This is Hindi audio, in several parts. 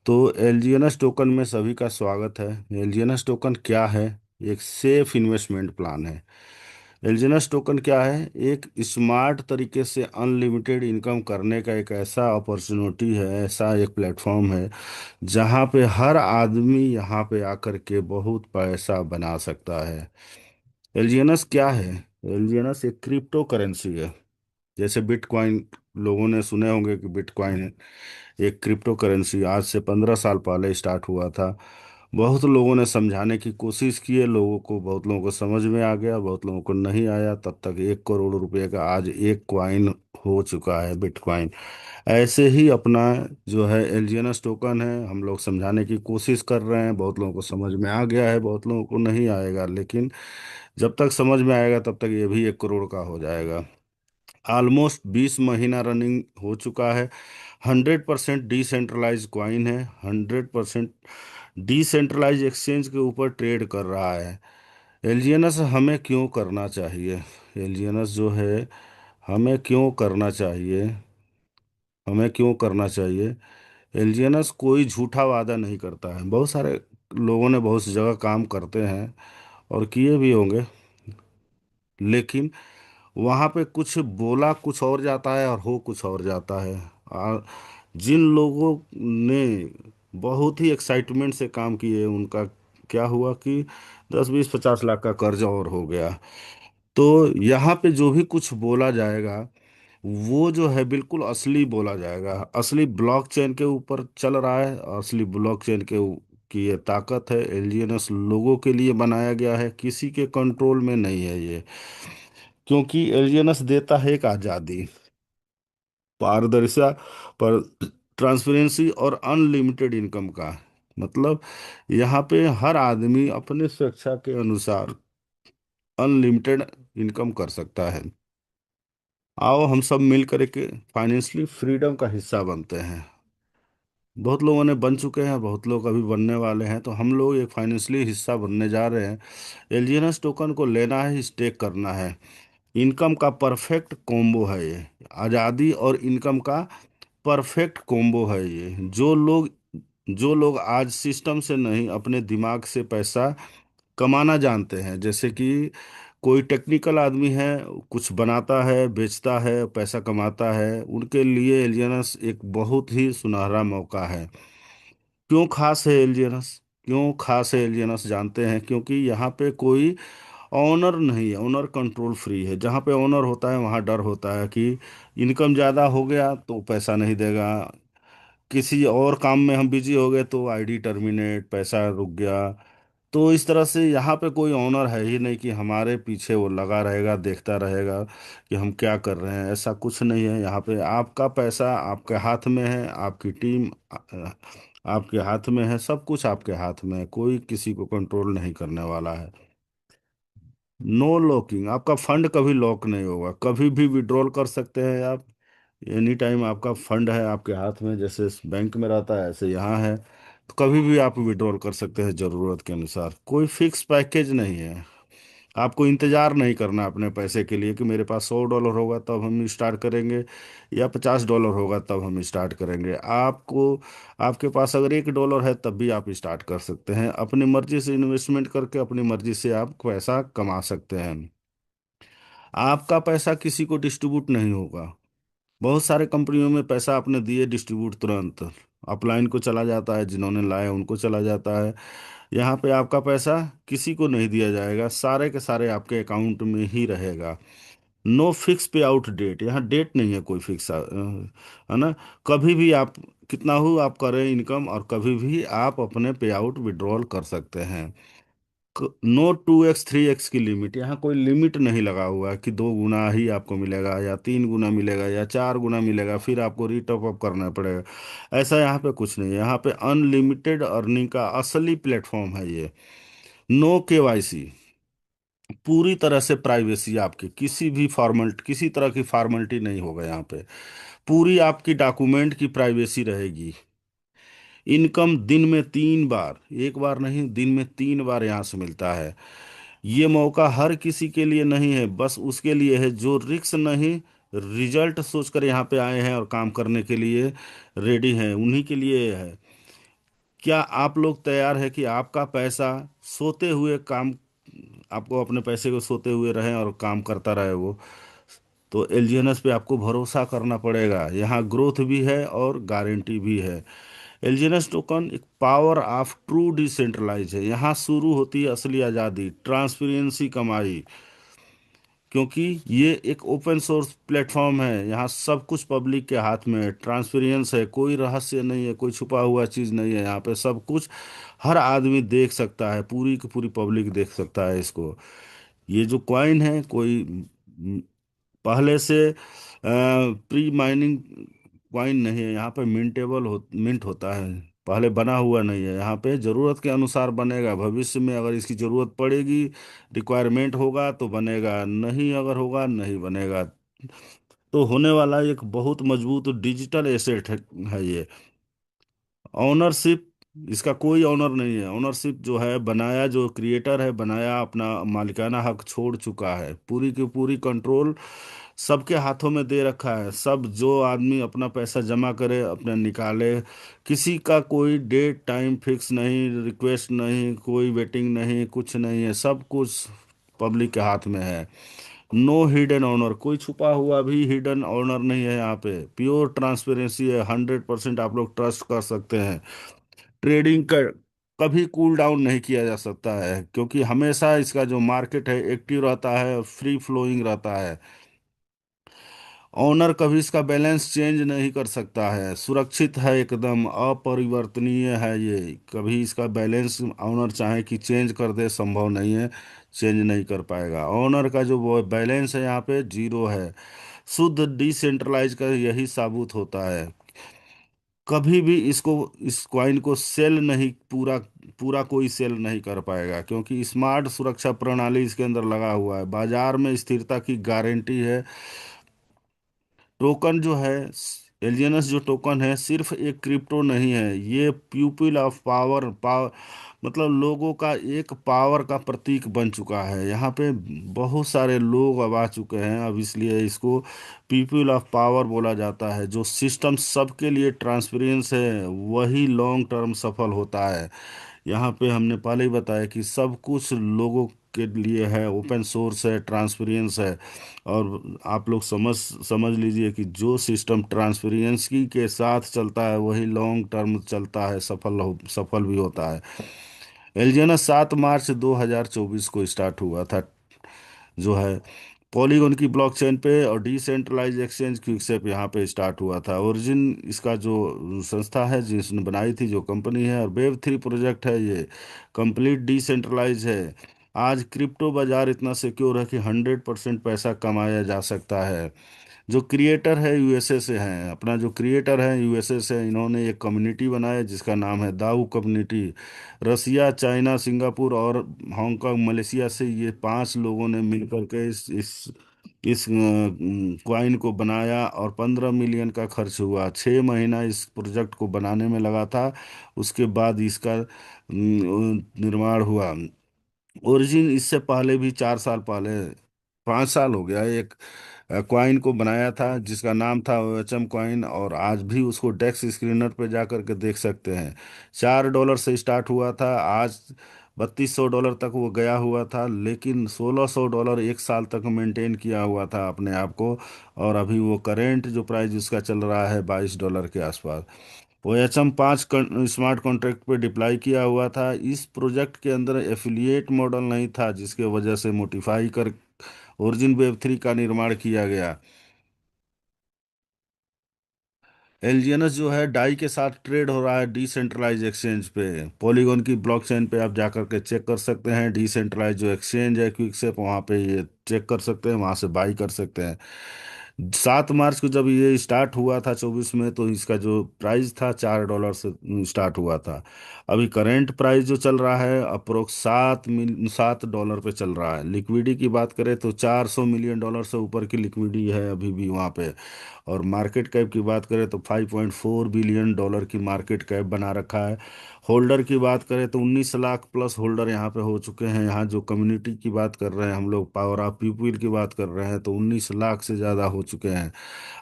तो एलजीएनएस टोकन में सभी का स्वागत है। एलजीएनएस टोकन क्या है? एक सेफ इन्वेस्टमेंट प्लान है। एलजीएनएस टोकन क्या है? एक स्मार्ट तरीके से अनलिमिटेड इनकम करने का एक ऐसा अपॉर्चुनिटी है, ऐसा एक प्लेटफॉर्म है जहाँ पे हर आदमी यहाँ पे आकर के बहुत पैसा बना सकता है। एलजीएनएस क्या है? एलजीएनएस एक क्रिप्टो करेंसी है। जैसे बिटकॉइन, लोगों ने सुने होंगे कि बिटकॉइन एक क्रिप्टो करेंसी आज से 15 साल पहले स्टार्ट हुआ था। बहुत लोगों ने समझाने की कोशिश की है, लोगों को, बहुत लोगों को समझ में आ गया, बहुत लोगों को नहीं आया। तब तक 1 करोड़ रुपए का आज एक क्वाइन हो चुका है, बिटकॉइन। ऐसे ही अपना जो है एलजीएनएस टोकन है, हम लोग समझाने की कोशिश कर रहे हैं। बहुत लोगों को समझ में आ गया है, बहुत लोगों को नहीं आएगा, लेकिन जब तक समझ में आएगा तब तक ये भी 1 करोड़ का हो जाएगा। ऑलमोस्ट 20 महीना रनिंग हो चुका है। 100% डिसेंट्रलाइज क्वाइन है। 100% डिसेंट्रलाइज एक्सचेंज के ऊपर ट्रेड कर रहा है। एलजीएनएस हमें क्यों करना चाहिए? एलजीएनएस जो है, हमें क्यों करना चाहिए? हमें क्यों करना चाहिए? एलजीएनएस कोई झूठा वादा नहीं करता है। बहुत सारे लोगों ने बहुत सी जगह काम करते हैं और किए भी होंगे, लेकिन वहां पे कुछ बोला कुछ और जाता है और हो कुछ और जाता है। जिन लोगों ने बहुत ही एक्साइटमेंट से काम किए, उनका क्या हुआ कि 10 20 50 लाख का कर्ज और हो गया। तो यहाँ पे जो भी कुछ बोला जाएगा, वो जो है बिल्कुल असली बोला जाएगा। असली ब्लॉकचेन के ऊपर चल रहा है। असली ब्लॉकचेन की ये ताकत है। एलियनस लोगों के लिए बनाया गया है, किसी के कंट्रोल में नहीं है ये। क्योंकि एलियनस देता है एक आज़ादी, पारदर्शिता, पर ट्रांसपेरेंसी और अनलिमिटेड इनकम का। मतलब यहाँ पे हर आदमी अपने स्वेच्छा के अनुसार अनलिमिटेड इनकम कर सकता है। आओ हम सब मिल करके फाइनेंशियली फ्रीडम का हिस्सा बनते हैं। बहुत लोगों ने बन चुके हैं, बहुत लोग अभी बनने वाले हैं, तो हम लोग एक फाइनेंशियली हिस्सा बनने जा रहे हैं। एलियनस टोकन को लेना है, स्टेक करना है। इनकम का परफेक्ट कॉम्बो है ये। आज़ादी और इनकम का परफेक्ट कॉम्बो है ये। जो लोग आज सिस्टम से नहीं, अपने दिमाग से पैसा कमाना जानते हैं, जैसे कि कोई टेक्निकल आदमी है, कुछ बनाता है, बेचता है, पैसा कमाता है, उनके लिए एलियनस एक बहुत ही सुनहरा मौका है। क्यों खास है एलियनस? क्यों खास है एलियनस जानते हैं? क्योंकि यहाँ पे कोई ऑनर नहीं है। ऑनर कंट्रोल फ्री है। जहाँ पे ऑनर होता है वहाँ डर होता है कि इनकम ज़्यादा हो गया तो पैसा नहीं देगा, किसी और काम में हम बिजी हो गए तो आईडी टर्मिनेट, पैसा रुक गया। तो इस तरह से यहाँ पे कोई ऑनर है ही नहीं कि हमारे पीछे वो लगा रहेगा, देखता रहेगा कि हम क्या कर रहे हैं। ऐसा कुछ नहीं है। यहाँ पे आपका पैसा आपके हाथ में है, आपकी टीम आपके हाथ में है, सब कुछ आपके हाथ में है। कोई किसी को कंट्रोल नहीं करने वाला है। No locking. आपका फंड कभी लॉक नहीं होगा, कभी भी विड्रॉल कर सकते हैं आप। एनी टाइम आपका फंड है आपके हाथ में, जैसे बैंक में रहता है ऐसे यहाँ है। तो कभी भी आप विड्रॉल कर सकते हैं ज़रूरत के अनुसार। कोई फिक्स पैकेज नहीं है। आपको इंतज़ार नहीं करना अपने पैसे के लिए कि मेरे पास $100 होगा तब हम स्टार्ट करेंगे, या $50 होगा तब हम स्टार्ट करेंगे। आपको, आपके पास अगर $1 है तब भी आप स्टार्ट कर सकते हैं। अपनी मर्जी से इन्वेस्टमेंट करके अपनी मर्जी से आप पैसा कमा सकते हैं। आपका पैसा किसी को डिस्ट्रीब्यूट नहीं होगा। बहुत सारे कंपनियों में पैसा आपने दिए, डिस्ट्रीब्यूट तुरंत अपलाइन को चला जाता है, जिन्होंने लाया उनको चला जाता है। यहाँ पे आपका पैसा किसी को नहीं दिया जाएगा, सारे के सारे आपके अकाउंट में ही रहेगा। नो फिक्स पे आउट डेट। यहाँ डेट नहीं है कोई फिक्स, है ना। कभी भी आप, कितना हो आप करें इनकम, और कभी भी आप अपने पे आउट विड्रॉल कर सकते हैं। नो 2x 3x की लिमिट। यहाँ कोई लिमिट नहीं लगा हुआ है कि 2 गुना ही आपको मिलेगा या 3 गुना मिलेगा या 4 गुना मिलेगा, फिर आपको रीटॉप अप करना पड़ेगा। ऐसा यहाँ पे कुछ नहीं है। यहाँ पे अनलिमिटेड अर्निंग का असली प्लेटफॉर्म है ये। No KYC. पूरी तरह से प्राइवेसी, आपकी किसी तरह की फॉर्मेलिटी नहीं होगा यहाँ पे। पूरी आपकी डॉक्यूमेंट की प्राइवेसी रहेगी। इनकम दिन में 3 बार, एक बार नहीं, दिन में 3 बार यहाँ से मिलता है। ये मौका हर किसी के लिए नहीं है, बस उसके लिए है जो रिस्क नहीं, रिजल्ट सोचकर यहाँ पे आए हैं और काम करने के लिए रेडी हैं, उन्हीं के लिए है। क्या आप लोग तैयार है कि आपका पैसा सोते हुए काम, आपको अपने पैसे को सोते हुए रहें और काम करता रहे वो? तो एलजीएनएस पे आपको भरोसा करना पड़ेगा। यहाँ ग्रोथ भी है और गारंटी भी है। एलजीएनएस टोकन एक पावर ऑफ ट्रू डिसेंट्रलाइज है। यहाँ शुरू होती है असली आज़ादी, ट्रांसपेरेंसी, कमाई। क्योंकि ये एक ओपन सोर्स प्लेटफॉर्म है, यहाँ सब कुछ पब्लिक के हाथ में है, ट्रांसपेरेंस है, कोई रहस्य नहीं है, कोई छुपा हुआ चीज़ नहीं है। यहाँ पे सब कुछ हर आदमी देख सकता है, पूरी की पूरी पब्लिक देख सकता है इसको। ये जो कॉइन है कोई पहले से प्री माइनिंग कॉइन नहीं है। यहाँ पे मिंट होता है, पहले बना हुआ नहीं है। यहाँ पे ज़रूरत के अनुसार बनेगा। भविष्य में अगर इसकी ज़रूरत पड़ेगी, रिक्वायरमेंट होगा तो बनेगा, नहीं अगर होगा नहीं बनेगा। तो होने वाला एक बहुत मजबूत डिजिटल एसेट है ये। ऑनरशिप, इसका कोई ऑनर नहीं है। ऑनरशिप जो है, बनाया जो क्रिएटर है, बनाया अपना मालिकाना हक छोड़ चुका है, पूरी की पूरी कंट्रोल सबके हाथों में दे रखा है। सब जो आदमी अपना पैसा जमा करे अपने निकाले, किसी का कोई डेट टाइम फिक्स नहीं, रिक्वेस्ट नहीं, कोई वेटिंग नहीं, कुछ नहीं है, सब कुछ पब्लिक के हाथ में है। नो हिडन ऑनर, कोई छुपा हुआ भी हिडन ऑनर नहीं है यहाँ पे। प्योर ट्रांसपेरेंसी है, 100% आप लोग ट्रस्ट कर सकते हैं। ट्रेडिंग कर कभी कूल डाउन नहीं किया जा सकता है, क्योंकि हमेशा इसका जो मार्केट है एक्टिव रहता है, फ्री फ्लोइंग रहता है। ओनर कभी इसका बैलेंस चेंज नहीं कर सकता है, सुरक्षित है, एकदम अपरिवर्तनीय है ये। कभी इसका बैलेंस ओनर चाहे कि चेंज कर दे, संभव नहीं है, चेंज नहीं कर पाएगा। ओनर का जो वो बैलेंस है यहाँ पे जीरो है। शुद्ध डिसेंट्रलाइज का यही साबुत होता है। कभी भी इसको, इस कॉइन को सेल नहीं, पूरा पूरा कोई सेल नहीं कर पाएगा, क्योंकि स्मार्ट सुरक्षा प्रणाली इसके अंदर लगा हुआ है। बाजार में स्थिरता की गारंटी है। टोकन जो है, एलियनस जो टोकन है, सिर्फ एक क्रिप्टो नहीं है, ये प्यूपिल ऑफ पावर मतलब लोगों का एक पावर का प्रतीक बन चुका है। यहाँ पे बहुत सारे लोग अब आ चुके हैं, अब इसलिए इसको पीपल ऑफ पावर बोला जाता है। जो सिस्टम सबके लिए ट्रांसपेरेंस है वही लॉन्ग टर्म सफल होता है। यहाँ पे हमने पहले ही बताया कि सब कुछ लोगों के लिए है, ओपन सोर्स है, ट्रांसपेरेंस है। और आप लोग समझ लीजिए कि जो सिस्टम ट्रांसपेरेंसी के साथ चलता है वही लॉन्ग टर्म चलता है, सफल भी होता है। एलजीएनएस 7 मार्च 2024 को स्टार्ट हुआ था, जो है पॉलीगॉन की ब्लॉकचेन पे, और डिसेंट्रलाइज एक्सचेंज क्विकसेप यहाँ पे स्टार्ट हुआ था। ओरिजिन इसका जो संस्था है जिसने बनाई थी, जो कंपनी है, और वेब 3 प्रोजेक्ट है ये, कंप्लीट डिसेंट्रलाइज है। आज क्रिप्टो बाजार इतना सिक्योर है कि 100% पैसा कमाया जा सकता है। जो क्रिएटर है यूएसए से हैं, अपना जो क्रिएटर है यूएसए से, इन्होंने एक कम्युनिटी बनाया जिसका नाम है दाऊ कम्युनिटी। रसिया, चाइना, सिंगापुर और हांगकांग, मलेशिया से ये 5 लोगों ने मिलकर के इस क्वाइन को बनाया, और 15 मिलियन का खर्च हुआ। 6 महीना इस प्रोजेक्ट को बनाने में लगा था। उसके बाद इसका निर्माण हुआ। ओरिजिन इससे पहले भी 4 साल पहले, 5 साल हो गया, एक क्वाइन को बनाया था जिसका नाम था ओएचएम क्वाइन, और आज भी उसको डेक्स स्क्रीनर पे जा करके देख सकते हैं। $4 से स्टार्ट हुआ था, आज $3200 तक वो गया हुआ था, लेकिन $1600 एक साल तक मेंटेन किया हुआ था अपने आप को। और अभी वो करेंट जो प्राइस उसका चल रहा है $22 के आसपास। वो एच 5 स्मार्ट कॉन्ट्रैक्ट पे डिप्लाई किया हुआ था। इस प्रोजेक्ट के अंदर एफिलिएट मॉडल नहीं था, जिसके वजह से मोडिफाई कर ओरिजिन वेब 3 का निर्माण किया गया। एलजीएनएस जो है डाई के साथ ट्रेड हो रहा है डिसेंट्रलाइज एक्सचेंज पे। पॉलीगॉन की ब्लॉकचेन पे आप जा करके चेक कर सकते हैं। डिसेंट्रलाइज जो एक्सचेंज है क्विकसेप, वहाँ पे ये चेक कर सकते हैं, वहाँ से बाई कर सकते हैं। 7 मार्च को जब ये स्टार्ट हुआ था 24 में, तो इसका जो प्राइस था $4 से स्टार्ट हुआ था। अभी करेंट प्राइस जो चल रहा है अप्रोक्स $7 पे चल रहा है। लिक्विडिटी की बात करें तो $400 मिलियन से ऊपर की लिक्विडिटी है अभी भी वहाँ पे। और मार्केट कैप की बात करें तो $5.4 बिलियन की मार्केट कैप बना रखा है। होल्डर की बात करें तो 19 लाख प्लस होल्डर यहाँ पे हो चुके हैं। यहाँ जो कम्युनिटी की बात कर रहे हैं हम लोग, पावर ऑफ पीपल की बात कर रहे हैं, तो 19 लाख से ज़्यादा हो चुके हैं।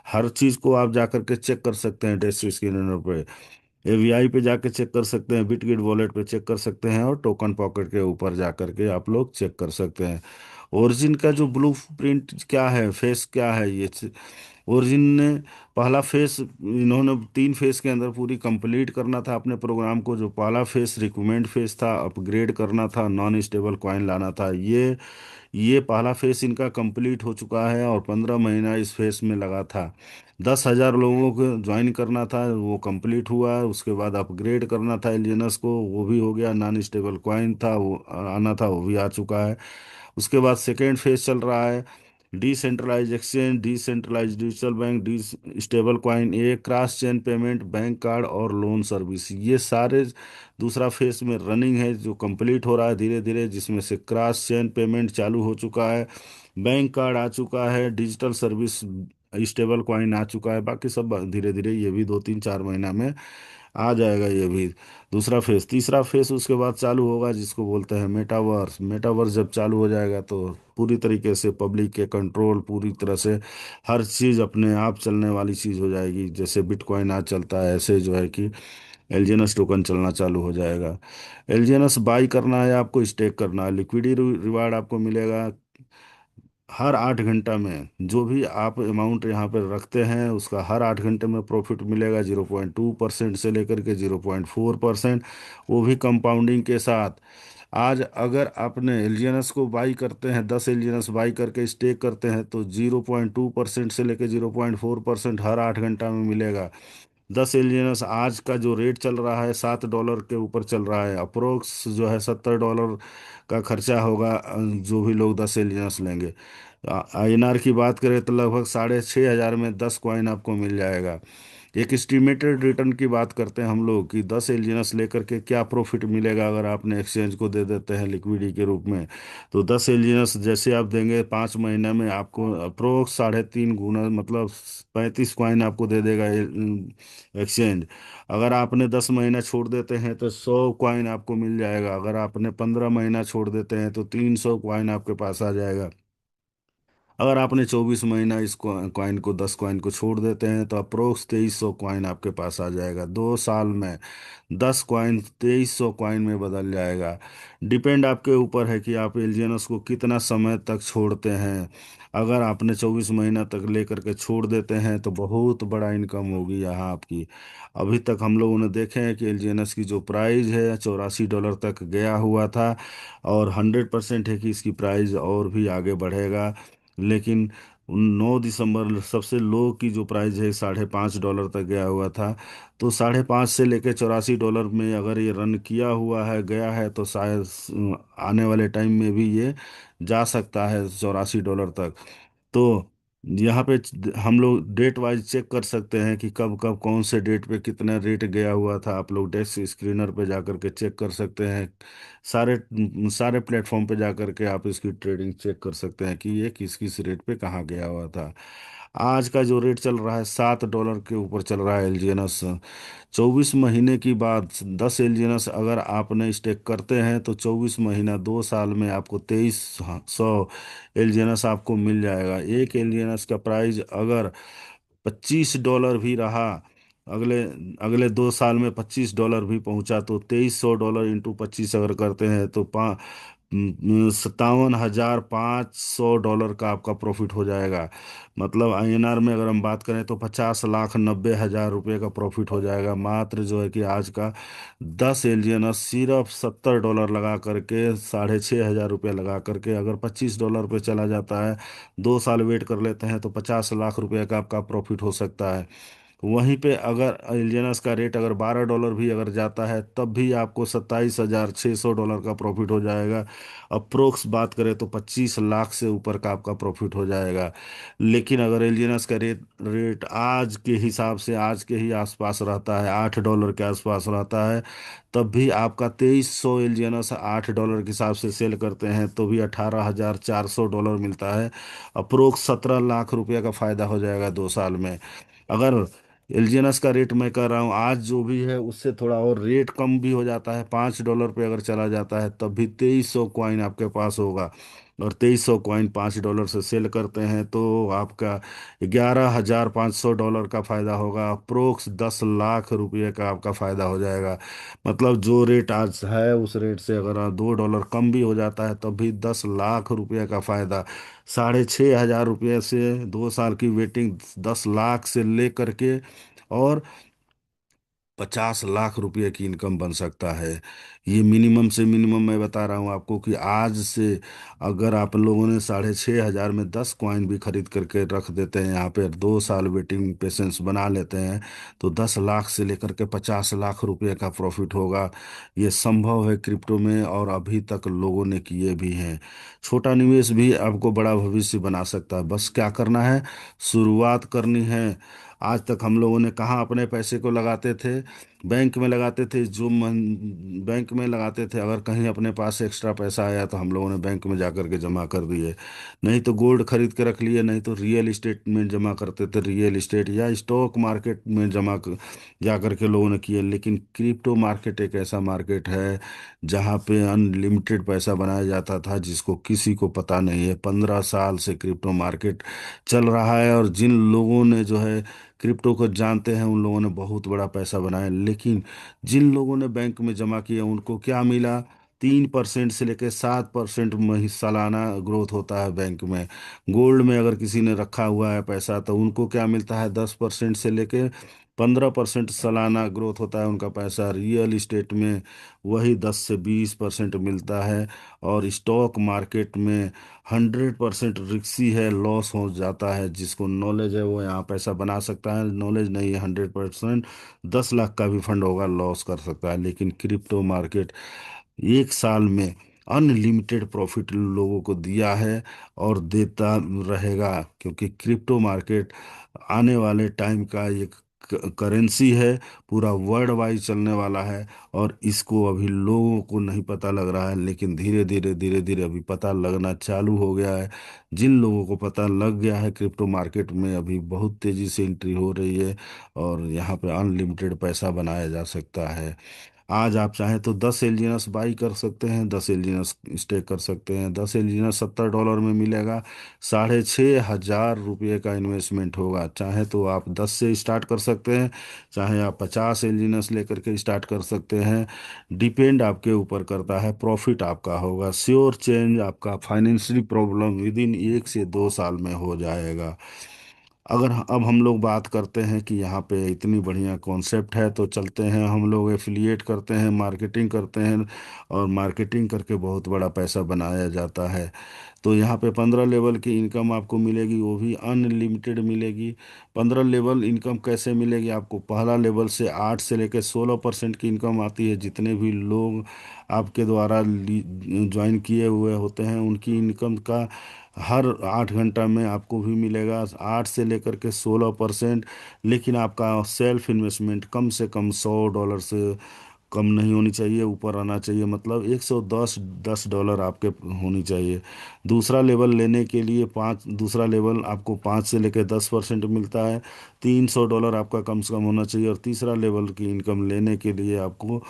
हर चीज़ को आप जा करके चेक कर सकते हैं डेस्क स्क्रीनर पे। एवीआई पे जाके चेक कर सकते हैं, बिटगिट वॉलेट पे चेक कर सकते हैं, और टोकन पॉकेट के ऊपर जा करके आप लोग चेक कर सकते हैं। ओरिजिन का जो ब्लू प्रिंट क्या है, फेस क्या है, ये ओरिजिन ने पहला फेस, इन्होंने 3 फेस के अंदर पूरी कंप्लीट करना था अपने प्रोग्राम को। जो पहला फेस रिकमेंड फेस था, अपग्रेड करना था, नॉन स्टेबल कॉइन लाना था, ये पहला फेस इनका कंप्लीट हो चुका है, और 15 महीना इस फेस में लगा था। 10,000 लोगों को ज्वाइन करना था, वो कंप्लीट हुआ। उसके बाद अपग्रेड करना था एलियनस को, वो भी हो गया। नॉन स्टेबल कॉइन था वो आना था, वो भी आ चुका है। उसके बाद सेकेंड फेज चल रहा है, decentralise exchange, decentralise digital bank, D stable coin, ये cross chain payment, bank card और लोन सर्विस, ये सारे दूसरा फेज में रनिंग है, जो कंप्लीट हो रहा है धीरे धीरे, जिसमें से क्रॉस चेन पेमेंट चालू हो चुका है, बैंक कार्ड आ चुका है, डिजिटल सर्विस स्टेबल कॉइन आ चुका है। बाकी सब धीरे धीरे, ये भी 2 3 4 महीना में आ जाएगा ये भी। दूसरा फेस, तीसरा फेस उसके बाद चालू होगा, जिसको बोलते हैं मेटावर्स। मेटावर्स जब चालू हो जाएगा तो पूरी तरीके से पब्लिक के कंट्रोल, पूरी तरह से हर चीज़ अपने आप चलने वाली चीज़ हो जाएगी। जैसे बिटकॉइन आज चलता है, ऐसे जो है कि एलजीएनएस टोकन चलना चालू हो जाएगा। एलजीएनएस बाई करना है आपको, स्टेक करना है, लिक्विडी रिवार्ड आपको मिलेगा हर 8 घंटा में। जो भी आप अमाउंट यहाँ पे रखते हैं, उसका हर 8 घंटे में प्रॉफिट मिलेगा, 0.2% से लेकर के 0.4%, वो भी कंपाउंडिंग के साथ। आज अगर आपने एलियनस को बाई करते हैं, 10 एलियनस बाई करके स्टेक करते हैं, तो 0.2% से लेकर 0.4% हर 8 घंटा में मिलेगा। 10 एलियंस आज का जो रेट चल रहा है, $7 के ऊपर चल रहा है। अप्रोक्स जो है $70 का खर्चा होगा, जो भी लोग 10 एलियंस लेंगे। आईएनआर की बात करें तो लगभग 6,500 में 10 कॉइन आपको मिल जाएगा। एक एस्टिमेटेड रिटर्न की बात करते हैं हम लोग कि 10 एलियंस लेकर के क्या प्रॉफिट मिलेगा अगर आपने एक्सचेंज को दे देते हैं लिक्विडिटी के रूप में। तो 10 एलियंस जैसे आप देंगे, 5 महीने में आपको अप्रोक्स 3.5 गुना, मतलब 35 कॉइन आपको दे देगा एक्सचेंज। अगर आपने 10 महीना छोड़ देते हैं तो 100 कॉइन आपको मिल जाएगा। अगर आपने 15 महीना छोड़ देते हैं तो 300 कॉइन आपके पास आ जाएगा। अगर आपने 24 महीना इस कॉइन को 10 कॉइन को छोड़ देते हैं तो अप्रोक्स 2,300 कॉइन आपके पास आ जाएगा। 2 साल में 10 कॉइन 2,300 कॉइन में बदल जाएगा। डिपेंड आपके ऊपर है कि आप एलियनस को कितना समय तक छोड़ते हैं। अगर आपने 24 महीना तक लेकर के छोड़ देते हैं तो बहुत बड़ा इनकम होगी यहाँ आपकी। अभी तक हम लोगों ने देखे हैं कि एलियनस की जो प्राइस है $84 तक गया हुआ था, और 100% है कि इसकी प्राइस और भी आगे बढ़ेगा। लेकिन 9 दिसंबर सबसे लो की जो प्राइस है $5.5 तक गया हुआ था। तो 5.5 से लेकर $84 में अगर ये रन किया हुआ है, गया है, तो शायद आने वाले टाइम में भी ये जा सकता है $84 तक। तो यहाँ पे हम लोग डेट वाइज चेक कर सकते हैं कि कब कब कौन से डेट पे कितना रेट गया हुआ था। आप लोग डेस्क स्क्रीनर पे जा करके चेक कर सकते हैं। सारे सारे प्लेटफॉर्म पे जा करके आप इसकी ट्रेडिंग चेक कर सकते हैं कि ये किस किस रेट पे कहाँ गया हुआ था। आज का जो रेट चल रहा है, $7 के ऊपर चल रहा है एलजीएनएस। 24 महीने की बाद 10 एलियंस अगर आपने स्टेक करते हैं तो 24 महीना 2 साल में आपको 2,100 एलियंस आपको मिल जाएगा। एक एलियंस का प्राइस अगर $25 भी रहा, अगले अगले 2 साल में $25 भी पहुंचा, तो $2,300 इंटू 25 अगर करते हैं तो 57,500 का आपका प्रॉफिट हो जाएगा। मतलब आईएनआर में अगर हम बात करें तो 50,90,000 रुपये का प्रॉफिट हो जाएगा, मात्र जो है कि आज का 10 एलियन सिर्फ $70 लगा करके, 6,500 रुपये लगा करके अगर $25 पे चला जाता है, 2 साल वेट कर लेते हैं तो 50 लाख रुपये का आपका प्रॉफिट हो सकता है। वहीं पे अगर एलियनस का रेट अगर $12 भी अगर जाता है, तब भी आपको $27,600 का प्रॉफिट हो जाएगा। अप्रोक्स बात करें तो 25 लाख से ऊपर का आपका प्रॉफिट हो जाएगा। लेकिन अगर एलियनस का रेट रेट आज के हिसाब से आज के ही आसपास रहता है, $8 के आसपास रहता है, तब भी आपका 2,300 एलियनस $8 के हिसाब से सेल करते हैं तो भी $18,400 मिलता है। अप्रोक्स 17 लाख रुपये का फायदा हो जाएगा 2 साल में। अगर एलजीएनएस का रेट मैं कह रहा हूँ आज जो भी है, उससे थोड़ा और रेट कम भी हो जाता है, $5 पे अगर चला जाता है, तब भी 2,300 कॉइन आपके पास होगा। और 2300 कॉइन $5 से सेल करते हैं तो आपका $11,500 का फायदा होगा। अप्रोक्स 10 लाख रुपये का आपका फायदा हो जाएगा। मतलब जो रेट आज है उस रेट से अगर $2 कम भी हो जाता है तब भी 10 लाख रुपये का फायदा। 6,500 रुपये से 2 साल की वेटिंग, 10 लाख से लेकर के और 50 लाख रुपए की इनकम बन सकता है। ये मिनिमम से मिनिमम मैं बता रहा हूँ आपको कि आज से अगर आप लोगों ने 6,500 में 10 कॉइन भी खरीद करके रख देते हैं, यहाँ पे 2 साल वेटिंग पेशेंस बना लेते हैं, तो 10 लाख से लेकर के 50 लाख रुपए का प्रॉफिट होगा। ये संभव है क्रिप्टो में, और अभी तक लोगों ने किए भी हैं। छोटा निवेश भी आपको बड़ा भविष्य बना सकता है, बस क्या करना है, शुरुआत करनी है। आज तक हम लोगों ने कहाँ अपने पैसे को लगाते थे, बैंक में लगाते थे। बैंक में लगाते थे, अगर कहीं अपने पास एक्स्ट्रा पैसा आया तो हम लोगों ने बैंक में जाकर के जमा कर दिए, नहीं तो गोल्ड खरीद के रख लिए, नहीं तो रियल इस्टेट में जमा करते थे, रियल इस्टेट या स्टॉक मार्केट में जा करके लोगों ने किए। लेकिन क्रिप्टो मार्केट एक ऐसा मार्केट है जहाँ पे अनलिमिटेड पैसा बनाया जाता था, जिसको किसी को पता नहीं है। 15 साल से क्रिप्टो मार्केट चल रहा है, और जिन लोगों ने जो है क्रिप्टो को जानते हैं उन लोगों ने बहुत बड़ा पैसा बनाया। लेकिन जिन लोगों ने बैंक में जमा किया उनको क्या मिला, 3% से लेकर 7% में ही सालाना ग्रोथ होता है बैंक में। गोल्ड में अगर किसी ने रखा हुआ है पैसा तो उनको क्या मिलता है, 10% से लेकर 15% सालाना ग्रोथ होता है उनका पैसा। रियल इस्टेट में वही 10 से 20% मिलता है। और स्टॉक मार्केट में 100% रिक्सी है, लॉस हो जाता है। जिसको नॉलेज है वो यहाँ पैसा बना सकता है, नॉलेज नहीं है 100% 10 लाख का भी फंड होगा लॉस कर सकता है। लेकिन क्रिप्टो मार्केट 1 साल में अनलिमिटेड प्रॉफिट लोगों को दिया है और देता रहेगा, क्योंकि क्रिप्टो मार्केट आने वाले टाइम का एक करेंसी है, पूरा वर्ल्ड वाइड चलने वाला है। और इसको अभी लोगों को नहीं पता लग रहा है, लेकिन धीरे धीरे अभी पता लगना चालू हो गया है। जिन लोगों को पता लग गया है, क्रिप्टो मार्केट में अभी बहुत तेजी से एंट्री हो रही है, और यहाँ पे अनलिमिटेड पैसा बनाया जा सकता है। आज आप चाहें तो 10 एलजीएनएस बाई कर सकते हैं, 10 एलजीएनएस स्टेक कर सकते हैं। 10 एलजीएनएस $70 में मिलेगा। 6,500 रुपये का इन्वेस्टमेंट होगा। चाहे तो आप 10 से स्टार्ट कर सकते हैं, चाहे आप 50 एलजीएनएस लेकर के स्टार्ट कर सकते हैं। डिपेंड आपके ऊपर करता है, प्रॉफिट आपका होगा श्योर चेंज। आपका फाइनेंशियली प्रॉब्लम विद इन 1 से 2 साल में हो जाएगा। अगर अब हम लोग बात करते हैं कि यहाँ पे इतनी बढ़िया कॉन्सेप्ट है, तो चलते हैं हम लोग एफिलिएट करते हैं, मार्केटिंग करते हैं, और मार्केटिंग करके बहुत बड़ा पैसा बनाया जाता है। तो यहाँ पे 15 लेवल की इनकम आपको मिलेगी, वो भी अनलिमिटेड मिलेगी। 15 लेवल इनकम कैसे मिलेगी आपको, पहला लेवल से 8 से लेकर 16% की इनकम आती है। जितने भी लोग आपके द्वारा ज्वाइन किए हुए होते हैं उनकी इनकम का हर 8 घंटा में आपको भी मिलेगा 8 से लेकर के 16%। लेकिन आपका सेल्फ इन्वेस्टमेंट कम से कम $100 से कम नहीं होनी चाहिए, ऊपर आना चाहिए। मतलब 110 $10 आपके होनी चाहिए। दूसरा लेवल लेने के लिए पाँच दूसरा लेवल आपको 5 से लेकर 10% मिलता है, $300 आपका कम से कम होना चाहिए। और तीसरा लेवल की इनकम लेने के लिए आपको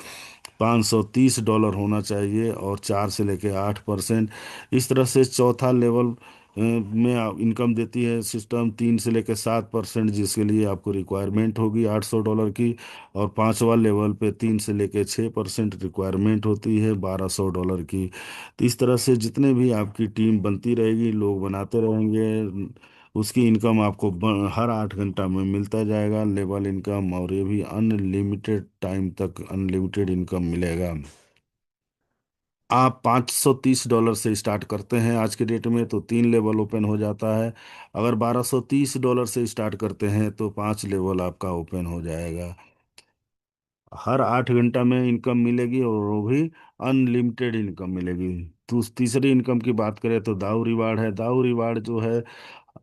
$530 होना चाहिए, और 4 से लेकर 8%। इस तरह से चौथा लेवल में इनकम देती है सिस्टम 3 से लेकर 7%, जिसके लिए आपको रिक्वायरमेंट होगी $800 की। और पांचवा लेवल पे 3 से लेकर 6% रिक्वायरमेंट होती है $1,200 की। तो इस तरह से जितने भी आपकी टीम बनती रहेगी, लोग बनाते रहेंगे, उसकी इनकम आपको हर 8 घंटा में मिलता जाएगा लेवल इनकम। और ये भी अनलिमिटेड टाइम तक अनलिमिटेड इनकम मिलेगा। आप $530 से स्टार्ट करते हैं आज के डेट में तो 3 लेवल ओपन हो जाता है। अगर $1,230 से स्टार्ट करते हैं तो 5 लेवल आपका ओपन हो जाएगा। हर 8 घंटा में इनकम मिलेगी, और वो भी अनलिमिटेड इनकम मिलेगी। तो तीसरी इनकम की बात करें तो दाऊ रिवार्ड है। दाऊ रिवार्ड जो है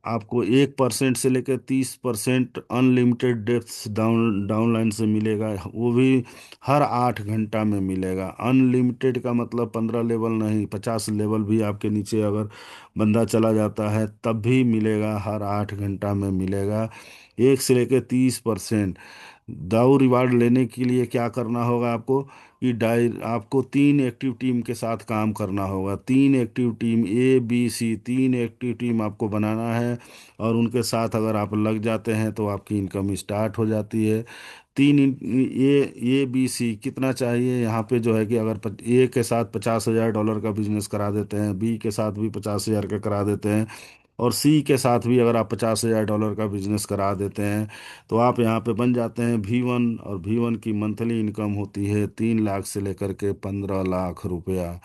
आपको 1% से लेकर 30% अनलिमिटेड डेप्थ डाउनलाइन से मिलेगा, वो भी हर 8 घंटा में मिलेगा। अनलिमिटेड का मतलब 15 लेवल नहीं, 50 लेवल भी आपके नीचे अगर बंदा चला जाता है तब भी मिलेगा, हर 8 घंटा में मिलेगा। 1 से लेकर 30%। दाऊ रिवार्ड लेने के लिए क्या करना होगा आपको, कि आपको तीन एक्टिव टीम के साथ काम करना होगा। तीन एक्टिव टीम, ABC, तीन एक्टिव टीम आपको बनाना है, और उनके साथ अगर आप लग जाते हैं तो आपकी इनकम स्टार्ट हो जाती है। ABC कितना चाहिए यहाँ पे, जो है कि अगर ए के साथ $50,000 का बिजनेस करा देते हैं, बी के साथ भी 50,000 का करा देते हैं, और सी के साथ भी अगर आप $50,000 का बिजनेस करा देते हैं, तो आप यहाँ पे बन जाते हैं V1। और V1 की मंथली इनकम होती है 3 लाख से लेकर के 15 लाख रुपया।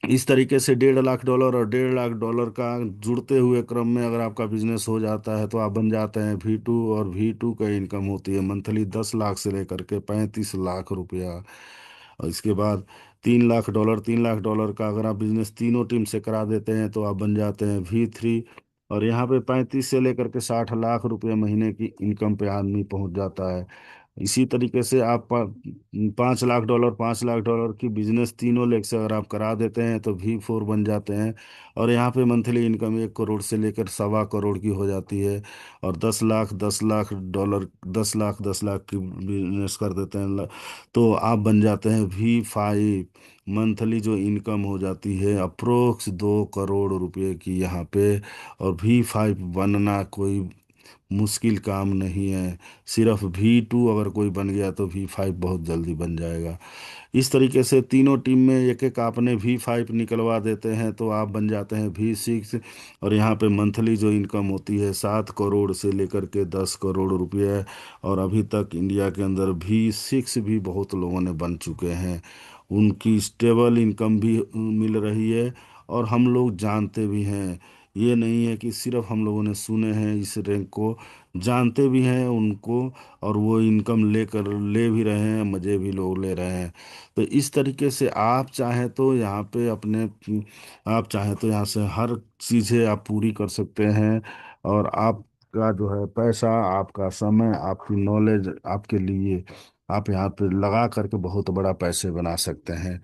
इस तरीके से $1.5 लाख और $1.5 लाख का जुड़ते हुए क्रम में अगर आपका बिजनेस हो जाता है, तो आप बन जाते हैं V2। और V2 का इनकम होती है मंथली 10 लाख से लेकर के 35 लाख रुपया। और इसके बाद $3 लाख, का अगर आप बिजनेस तीनों टीम से करा देते हैं, तो आप बन जाते हैं V3। और यहाँ पे 35 से लेकर के 60 लाख रुपये महीने की इनकम पे आदमी पहुंच जाता है। इसी तरीके से आप $5 लाख, $5 लाख की बिजनेस तीनों लेग से अगर आप करा देते हैं, तो V4 बन जाते हैं। और यहाँ पे मंथली इनकम 1 करोड़ से लेकर 1.25 करोड़ की हो जाती है। और 10 लाख, $10 लाख, 10 लाख, 10 लाख की बिजनेस कर देते हैं, तो आप बन जाते हैं V5। मंथली जो इनकम हो जाती है अप्रोक्स 2 करोड़ रुपए की यहाँ पे। और V5 बनना कोई मुश्किल काम नहीं है। सिर्फ V2 अगर कोई बन गया, तो V5 बहुत जल्दी बन जाएगा। इस तरीके से तीनों टीम में एक एक आपने V5 निकलवा देते हैं, तो आप बन जाते हैं V6। और यहाँ पे मंथली जो इनकम होती है 7 करोड़ से लेकर के 10 करोड़ रुपये। और अभी तक इंडिया के अंदर V6 भी बहुत लोगों ने बन चुके हैं। उनकी स्टेबल इनकम भी मिल रही है, और हम लोग जानते भी हैं। ये नहीं है कि सिर्फ हम लोगों ने सुने हैं, इस रैंक को जानते भी हैं उनको। और वो इनकम ले भी रहे हैं, मज़े भी लोग ले रहे हैं। तो इस तरीके से आप चाहें तो यहाँ पे अपने आप चाहें तो यहाँ से हर चीज़ें आप पूरी कर सकते हैं। और आपका जो है पैसा, आपका समय, आपकी नॉलेज, आपके लिए आप यहाँ पे लगा करके बहुत बड़ा पैसे बना सकते हैं।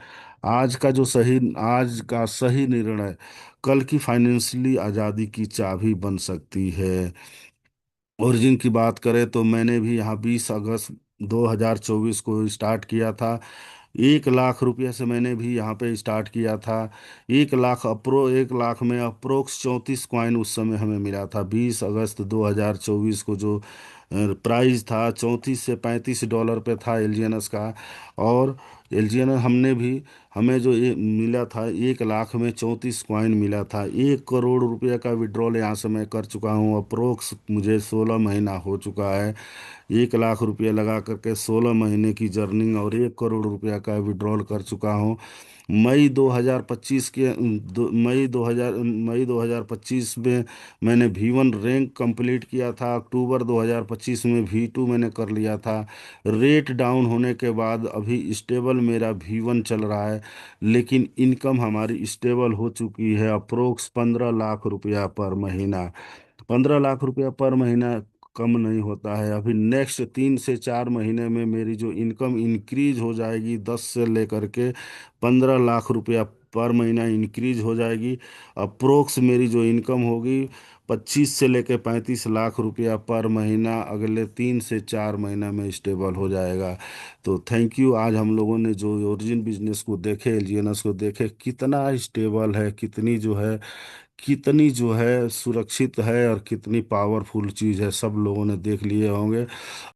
आज का सही निर्णय कल की फाइनेंशियली आज़ादी की चाबी बन सकती है। ओरिजिन की बात करें तो मैंने भी यहाँ 20 अगस्त 2024 को स्टार्ट किया था। 1 लाख रुपये से मैंने भी यहाँ पे स्टार्ट किया था। 1 लाख में अप्रोक्स 34 कॉइन उस समय हमें मिला था। 20 अगस्त 2024 को जो प्राइस था 34 से 35 डॉलर पे था एलजीएनएस का। और एलजीएनएस हमने भी हमें जो ये मिला था, 1 लाख में 34 कॉइन मिला था। 1 करोड़ रुपये का विड्रॉल यहाँ से मैं कर चुका हूँ। अप्रोक्स मुझे 16 महीना हो चुका है। 1 लाख रुपये लगा करके 16 महीने की जर्निंग, और 1 करोड़ रुपया का विड्रॉल कर चुका हूँ। मई 2025 में मैंने V1 रैंक कंप्लीट किया था। अक्टूबर 2025 में V2 मैंने कर लिया था। रेट डाउन होने के बाद अभी स्टेबल मेरा V1 चल रहा है। लेकिन इनकम हमारी स्टेबल हो चुकी है अप्रोक्स 15 लाख रुपया पर महीना। 15 लाख रुपया पर महीना कम नहीं होता है। अभी नेक्स्ट 3 से 4 महीने में मेरी जो इनकम इंक्रीज हो जाएगी, 10 से लेकर के 15 लाख रुपया पर महीना इंक्रीज हो जाएगी। अप्रोक्स मेरी जो इनकम होगी 25 से लेकर 35 लाख रुपया पर महीना अगले 3 से 4 महीना में स्टेबल हो जाएगा। तो थैंक यू। आज हम लोगों ने जो ओरिजिन बिजनेस को देखे, एलजीएनएस को देखे, कितना स्टेबल है, कितनी जो है सुरक्षित है, और कितनी पावरफुल चीज़ है, सब लोगों ने देख लिए होंगे।